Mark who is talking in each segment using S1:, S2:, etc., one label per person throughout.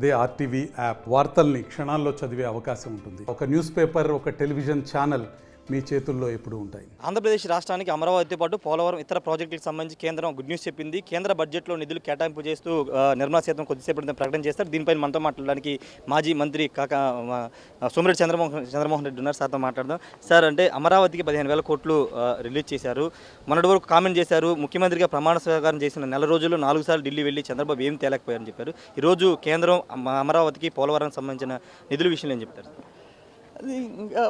S1: అదే RTV app వార్తల్ని క్షణాల్లో చదివే అవకాశం ఉంటుంది. ఒక న్యూస్ పేపర్, ఒక టెలివిజన్ ఛానల్ మీ చేతుల్లో ఎప్పుడు ఉంటాయి.
S2: ఆంధ్రప్రదేశ్ రాష్ట్రానికి అమరావతితో పాటు పోలవరం ఇతర ప్రాజెక్టులకు సంబంధించి కేంద్రం గుడ్ న్యూస్ చెప్పింది. కేంద్ర బడ్జెట్లో నిధులు కేటాయింపు చేస్తూ నిర్మలా సీతారామన్ కొద్దిసేపు ప్రకటన చేస్తారు. దీనిపైన మనతో మాట్లాడడానికి మాజీ మంత్రి సోమిరెడ్డి చంద్రమోహన్ రెడ్డి ఉన్నారు. సార్తో మాట్లాడదాం. సార్, అంటే అమరావతికి 15,000 కోట్లు రిలీజ్ చేశారు. మొన్నటి వరకు కామెంట్ చేశారు, ముఖ్యమంత్రిగా ప్రమాణ స్వీకారం చేసిన నెల రోజుల్లో 4 సార్లు ఢిల్లీ వెళ్ళి చంద్రబాబు ఏం తేలేకపోయారని చెప్పారు. ఈరోజు కేంద్రం అమరావతికి పోలవరానికి సంబంధించిన నిధుల విషయంలో ఏం చెప్తారు?
S3: అది ఇంకా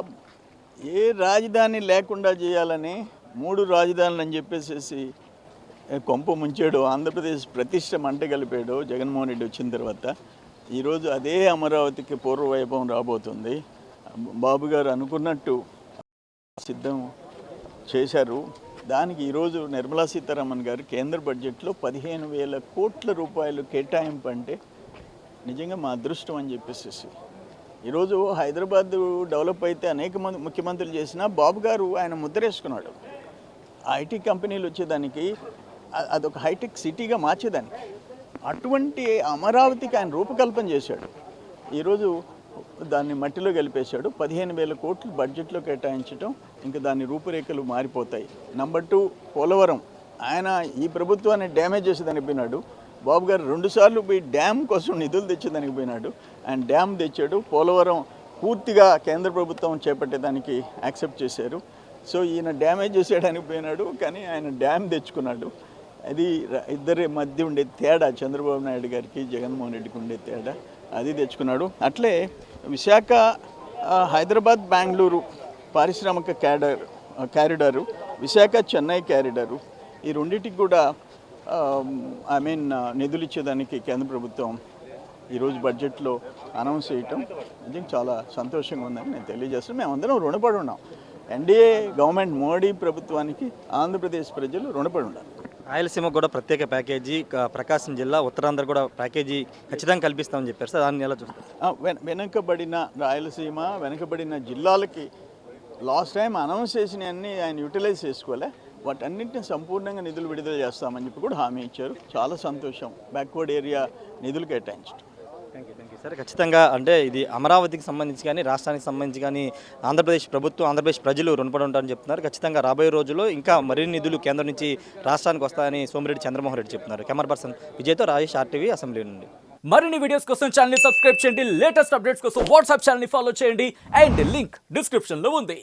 S3: ఏ రాజధాని లేకుండా చేయాలని 3 రాజధానులు అని చెప్పేసి కొంప ముంచాడు. ఆంధ్రప్రదేశ్ ప్రతిష్ట మంట కలిపాడు జగన్మోహన్ రెడ్డి వచ్చిన తర్వాత. ఈరోజు అదే అమరావతికి పూర్వవైభవం రాబోతుంది. బాబు గారు అనుకున్నట్టు సిద్ధం చేశారు. దానికి ఈరోజు నిర్మలా సీతారామన్ గారు కేంద్ర బడ్జెట్లో 15,000 కోట్ల రూపాయలు కేటాయింపు అంటే నిజంగా మా అదృష్టం అని చెప్పేసి. ఈరోజు హైదరాబాద్ డెవలప్ అయితే అనేక మంది ముఖ్యమంత్రులు చేసినా బాబు గారు ఆయన ముద్రేసుకున్నాడు. ఐటీ కంపెనీలు వచ్చేదానికి అదొక హైటెక్ సిటీగా మార్చేదానికి. అటువంటి అమరావతికి ఆయన రూపకల్పన చేశాడు. ఈరోజు దాన్ని మట్టిలో గెలిపేశాడు. 15,000 కోట్లు బడ్జెట్లో కేటాయించడం ఇంకా దాని రూపురేఖలు మారిపోతాయి. నెంబర్ 2, పోలవరం ఆయన ఈ ప్రభుత్వాన్ని డ్యామేజ్ చేసేదానికి పోయినాడు. బాబు గారు 2 సార్లు పోయి డ్యామ్ కోసం నిధులు తెచ్చేదానికి పోయినాడు. ఆయన డ్యామ్ తెచ్చాడు. పోలవరం పూర్తిగా కేంద్ర ప్రభుత్వం చేపట్టేదానికి యాక్సెప్ట్ చేశారు. సో ఈయన డ్యామేజ్ చేసేయడానికి పోయినాడు, కానీ ఆయన డ్యామ్ తెచ్చుకున్నాడు. అది ఇద్దరి మధ్య ఉండే తేడా, చంద్రబాబు నాయుడు గారికి జగన్మోహన్ రెడ్డికి ఉండే తేడా, అది తెచ్చుకున్నాడు. అట్లే విశాఖ హైదరాబాద్ బెంగళూరు పారిశ్రామిక క్యారిడారు, విశాఖ చెన్నై క్యారిడారు, ఈ రెండింటికి కూడా నిధులు ఇచ్చేదానికి కేంద్ర ప్రభుత్వం ఈరోజు బడ్జెట్లో అనౌన్స్ చేయటం నిజంగా చాలా సంతోషంగా ఉందని నేను తెలియజేస్తాను. మేమందరం రుణపడి ఉన్నాం. ఎన్డీఏ గవర్నమెంట్, మోడీ ప్రభుత్వానికి ఆంధ్రప్రదేశ్ ప్రజలు రుణపడి ఉన్నారు.
S2: రాయలసీమకు కూడా ప్రత్యేక ప్యాకేజీ, ప్రకాశం జిల్లా, ఉత్తరాంధ్ర కూడా ప్యాకేజీ ఖచ్చితంగా కల్పిస్తామని చెప్పారు. సార్, దాన్ని ఎలా చూస్తారు?
S3: వెనుకబడిన రాయలసీమ, వెనుకబడిన జిల్లాలకి లాస్ట్ టైం అనౌన్స్ చేసినవన్నీ ఆయన యూటిలైజ్ చేసుకోలే. వాటన్నింటిని సంపూర్ణంగా నిధులు విడుదల చేస్తామని చెప్పి కూడా హామీ ఇచ్చారు. చాలా సంతోషం. బ్యాక్వర్డ్ ఏరియా నిధులు కేటాయించడం.
S2: Thank you sir. ఖచ్చితంగా అంటే ఇది అమరావతికి సంబంధించి కానీ రాష్ట్రానికి సంబంధించి కానీ ఆంధ్రప్రదేశ్ ప్రభుత్వం, ఆంధ్రప్రదేశ్ ప్రజలు రుణపడి ఉంటారని చెప్తున్నారు. ఖచ్చితంగా రాబోయే రోజుల్లో ఇంకా మరిన్ని నిధులు కేంద్రం నుంచి రాష్ట్రానికి వస్తాయని సోమిరెడ్డి చంద్రమోహన్ రెడ్డి చెప్తున్నారు. కెమెరా పర్సన్ విజయ్తో రాజేష్, ఆర్టీవీ, అసెంబ్లీ నుండి.
S4: మరిన్ని వీడియోస్ కోసం ఛానల్ ని సబ్స్క్రైబ్ చేయండి. లేటెస్ట్ అప్డేట్స్ కోసం వాట్సాప్ ఛానల్ ని ఫాలో చేయండి. అండ్ లింక్ డిస్క్రిప్షన్ లో ఉంది.